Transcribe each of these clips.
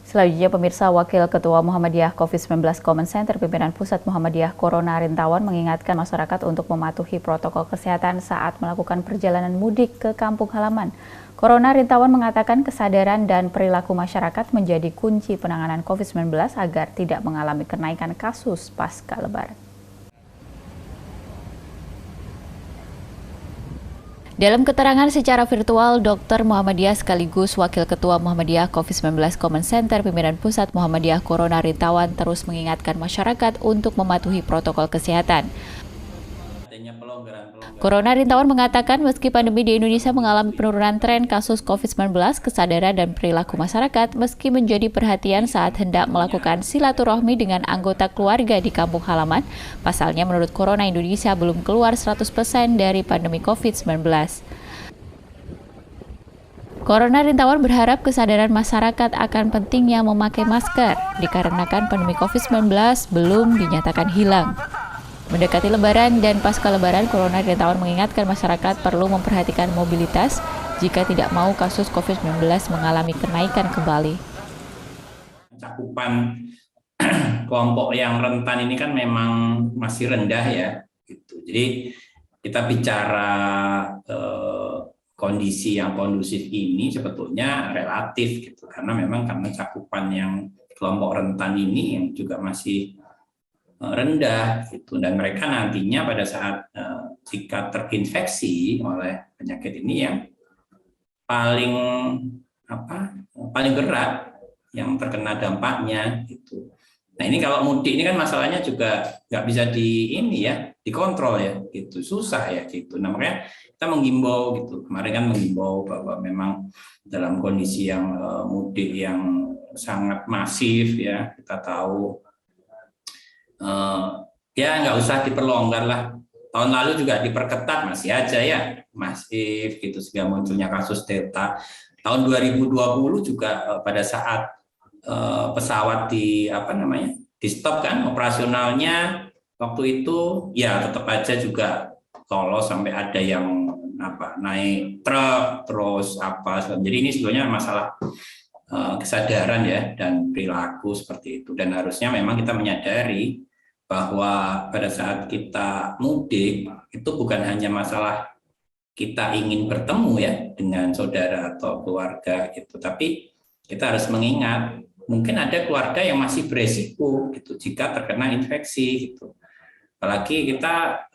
Selanjutnya, pemirsa, Wakil Ketua Muhammadiyah COVID-19 Command Center Pimpinan Pusat Muhammadiyah Corona Rintawan mengingatkan masyarakat untuk mematuhi protokol kesehatan saat melakukan perjalanan mudik ke kampung halaman. Corona Rintawan mengatakan kesadaran dan perilaku masyarakat menjadi kunci penanganan COVID-19 agar tidak mengalami kenaikan kasus pasca Lebaran. Dalam keterangan secara virtual, Dr. Muhammadiyah sekaligus Wakil Ketua Muhammadiyah COVID-19 Command Center Pimpinan Pusat Muhammadiyah Corona Rintawan terus mengingatkan masyarakat untuk mematuhi protokol kesehatan. Corona Rintawan mengatakan meski pandemi di Indonesia mengalami penurunan tren kasus COVID-19, kesadaran dan perilaku masyarakat meski menjadi perhatian saat hendak melakukan silaturahmi dengan anggota keluarga di kampung halaman. Pasalnya menurut Corona Indonesia belum keluar 100% dari pandemi COVID-19. Corona Rintawan berharap kesadaran masyarakat akan pentingnya memakai masker dikarenakan pandemi COVID-19 belum dinyatakan hilang. Mendekati Lebaran dan pasca Lebaran, Corona Rintawan mengingatkan masyarakat perlu memperhatikan mobilitas jika tidak mau kasus COVID-19 mengalami kenaikan kembali. Cakupan kelompok yang rentan ini kan memang masih rendah ya, gitu. Jadi kita bicara kondisi yang kondusif ini sebetulnya relatif, gitu, karena memang karena cakupan yang kelompok rentan ini yang juga masih rendah, gitu, dan mereka nantinya pada saat jika terinfeksi oleh penyakit ini yang paling berat yang terkena dampaknya, gitu. Nah ini kalau mudik ini kan masalahnya juga nggak bisa dikontrol ya, gitu, susah ya, gitu. Nah makanya kita menghimbau, gitu, kemarin kan menghimbau bahwa memang dalam kondisi yang mudik yang sangat masif ya, kita tahu ya nggak usah diperlonggar lah. Tahun lalu juga diperketat masih aja ya masif, gitu, sehingga munculnya kasus Delta. Tahun 2020 juga pada saat pesawat di stop kan operasionalnya waktu itu, ya tetap aja juga lolos sampai ada yang naik truk terus jadi ini sebetulnya masalah kesadaran ya dan perilaku seperti itu, dan harusnya memang kita menyadari bahwa pada saat kita mudik itu bukan hanya masalah kita ingin bertemu ya dengan saudara atau keluarga, gitu, tapi kita harus mengingat mungkin ada keluarga yang masih beresiko, gitu, jika terkena infeksi, gitu. Apalagi kita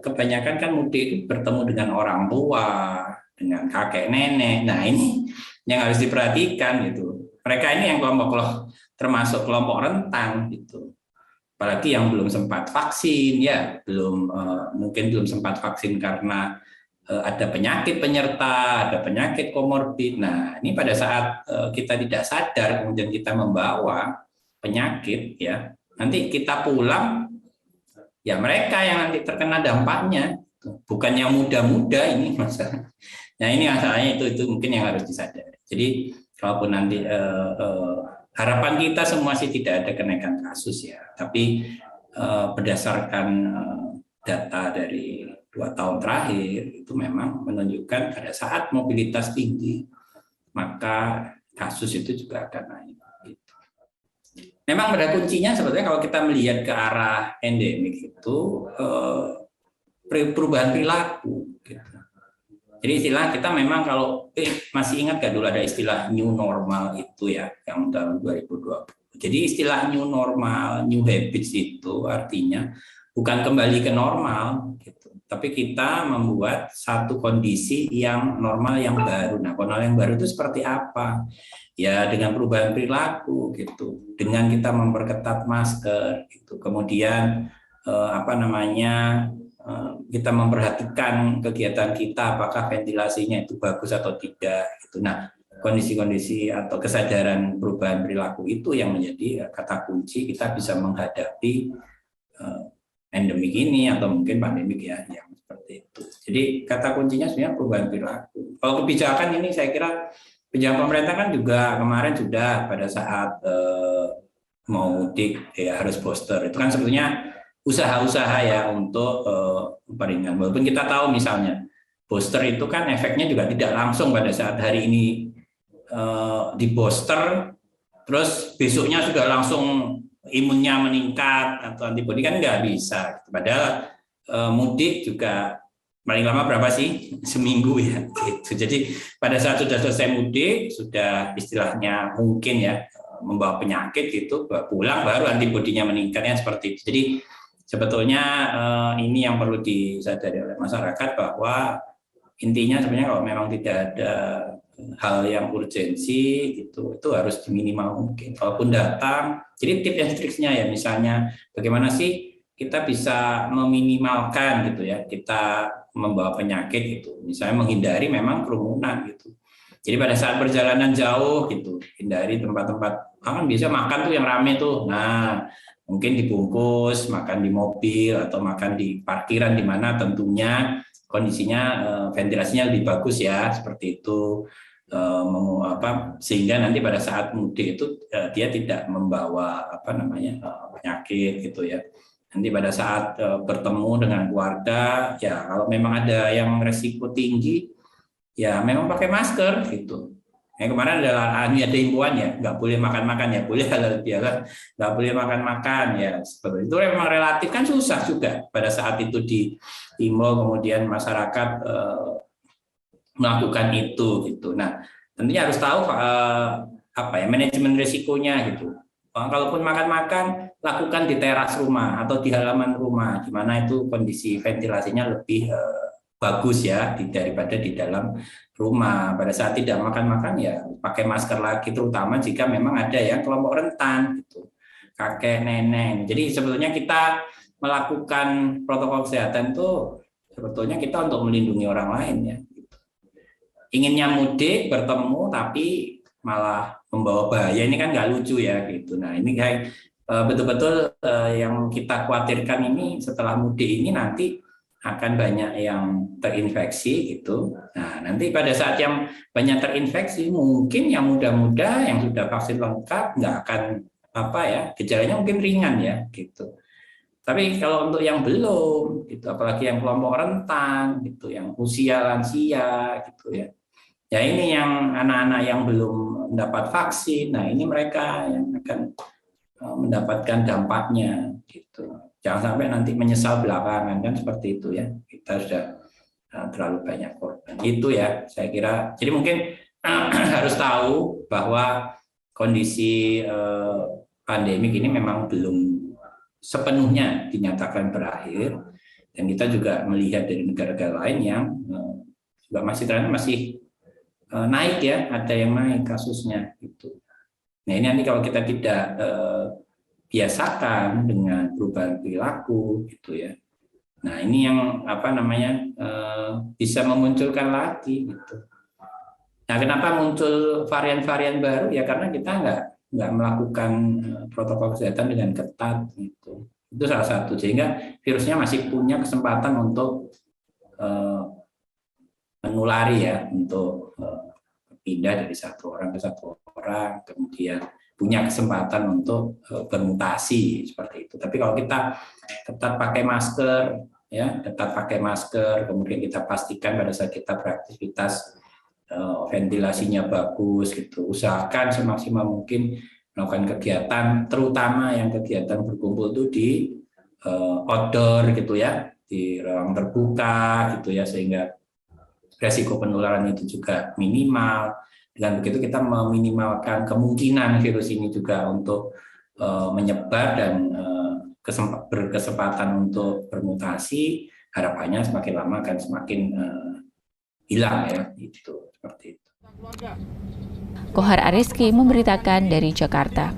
kebanyakan kan mudik itu bertemu dengan orang tua, dengan kakek nenek. Nah ini yang harus diperhatikan, gitu. Mereka ini yang termasuk kelompok rentan, gitu. Apalagi yang belum sempat vaksin ya, mungkin belum sempat vaksin karena ada penyakit penyerta, ada penyakit komorbid. Nah ini pada saat kita tidak sadar kemudian kita membawa penyakit ya, nanti kita pulang ya mereka yang nanti terkena dampaknya, bukan yang muda-muda ini masalah. Nah ini masalahnya itu mungkin yang harus disadari. Jadi kalaupun nanti harapan kita semua sih tidak ada kenaikan kasus ya, tapi berdasarkan data dari 2 tahun terakhir itu memang menunjukkan pada saat mobilitas tinggi maka kasus itu juga akan naik. Gitu. Memang pada kuncinya sebetulnya kalau kita melihat ke arah endemik itu perubahan perilaku. Gitu. Jadi istilah kita memang kalau masih ingat gak dulu ada istilah new normal itu ya yang tahun 2020. Jadi istilah new normal, new habits itu artinya bukan kembali ke normal, gitu, tapi kita membuat satu kondisi yang normal yang baru. Nah, normal yang baru itu seperti apa? Ya dengan perubahan perilaku, gitu, dengan kita memperketat masker, gitu, kemudian kita memperhatikan kegiatan kita apakah ventilasinya itu bagus atau tidak, gitu. Nah kondisi-kondisi atau kesadaran perubahan perilaku itu yang menjadi kata kunci kita bisa menghadapi endemik ini atau mungkin pandemik ya yang seperti itu. Jadi kata kuncinya sebenarnya perubahan perilaku. Kalau kebijakan ini saya kira kebijakan pemerintah kan juga kemarin sudah pada saat mau mudik ya harus booster. Itu kan sebetulnya usaha-usaha ya untuk peringan. Walaupun kita tahu misalnya booster itu kan efeknya juga tidak langsung pada saat hari ini di booster terus besoknya sudah langsung imunnya meningkat atau antibodi, kan nggak bisa. Padahal mudik juga paling lama berapa sih? Seminggu ya. Gitu. Jadi pada saat sudah selesai mudik, sudah istilahnya mungkin ya membawa penyakit gitu, pulang baru antibodinya meningkatnya seperti itu. Jadi sebetulnya ini yang perlu disadari oleh masyarakat, bahwa intinya sebenarnya kalau memang tidak ada hal yang urgensi itu harus diminimal mungkin. Kalaupun datang, jadi tips dan triknya ya, misalnya bagaimana sih kita bisa meminimalkan gitu ya, kita membawa penyakit gitu. Misalnya menghindari memang kerumunan gitu. Jadi pada saat perjalanan jauh gitu, hindari tempat-tempat, kan biasa makan tuh yang rame tuh. Nah, mungkin dibungkus, makan di mobil atau makan di parkiran di mana tentunya kondisinya ventilasinya lebih bagus ya, seperti itu, sehingga nanti pada saat mudik itu dia tidak membawa penyakit gitu ya. Nanti pada saat bertemu dengan keluarga ya, kalau memang ada yang resiko tinggi ya memang pakai masker gitu. Yang kemarin adalah ada himbauan ya, nggak boleh makan-makan ya, boleh halal bihalal, nggak boleh makan-makan ya. Seperti itu memang relatif kan susah juga pada saat itu dihimbau, kemudian masyarakat melakukan itu gitu. Nah, tentunya harus tahu manajemen risikonya gitu. Kalaupun makan-makan, lakukan di teras rumah atau di halaman rumah, di mana itu kondisi ventilasinya lebih bagus ya daripada di dalam rumah. Pada saat tidak makan-makan ya pakai masker lagi, terutama jika memang ada yang kelompok rentan gitu, kakek, nenek. Jadi sebetulnya kita melakukan protokol kesehatan itu sebetulnya kita untuk melindungi orang lain ya. Gitu. Inginnya mudik bertemu tapi malah membawa bahaya, ini kan nggak lucu ya gitu. Nah ini kayak betul-betul yang kita khawatirkan ini setelah mudik ini nanti akan banyak yang terinfeksi gitu. Nah, nanti pada saat yang banyak terinfeksi, mungkin yang muda-muda yang sudah vaksin lengkap nggak akan gejalanya mungkin ringan ya gitu. Tapi kalau untuk yang belum, gitu, apalagi yang kelompok rentan, gitu, yang usia lansia, gitu ya. Ya ini yang anak-anak yang belum mendapat vaksin. Nah ini mereka yang akan mendapatkan dampaknya, gitu. Jangan sampai nanti menyesal belakangan, kan seperti itu ya. Kita sudah terlalu banyak korban. Itu ya saya kira. Jadi mungkin harus tahu bahwa kondisi pandemik ini memang belum sepenuhnya dinyatakan berakhir, dan kita juga melihat dari negara-negara lain yang juga masih naik ya, ada yang naik kasusnya gitu. Nah ini nanti kalau kita tidak biasakan dengan perubahan perilaku gitu ya. Nah ini yang bisa memunculkan lagi gitu. Nah kenapa muncul varian-varian baru ya, karena kita nggak melakukan protokol kesehatan dengan ketat gitu. Itu salah satu, sehingga virusnya masih punya kesempatan untuk menulari ya, untuk pindah dari satu orang ke satu orang, kemudian punya kesempatan untuk bermutasi seperti itu. Tapi kalau kita tetap pakai masker, ya, kemudian kita pastikan pada saat kita beraktivitas ventilasinya bagus, gitu. Usahakan semaksimal mungkin melakukan kegiatan, terutama yang kegiatan berkumpul itu di outdoor, gitu ya, di ruang terbuka, gitu ya, sehingga resiko penularan itu juga minimal. Dengan begitu kita meminimalkan kemungkinan virus ini juga untuk menyebar dan berkesempatan untuk bermutasi. Harapannya semakin lama akan semakin hilang ya, itu seperti itu. Kohar Ariski memberitakan dari Jakarta.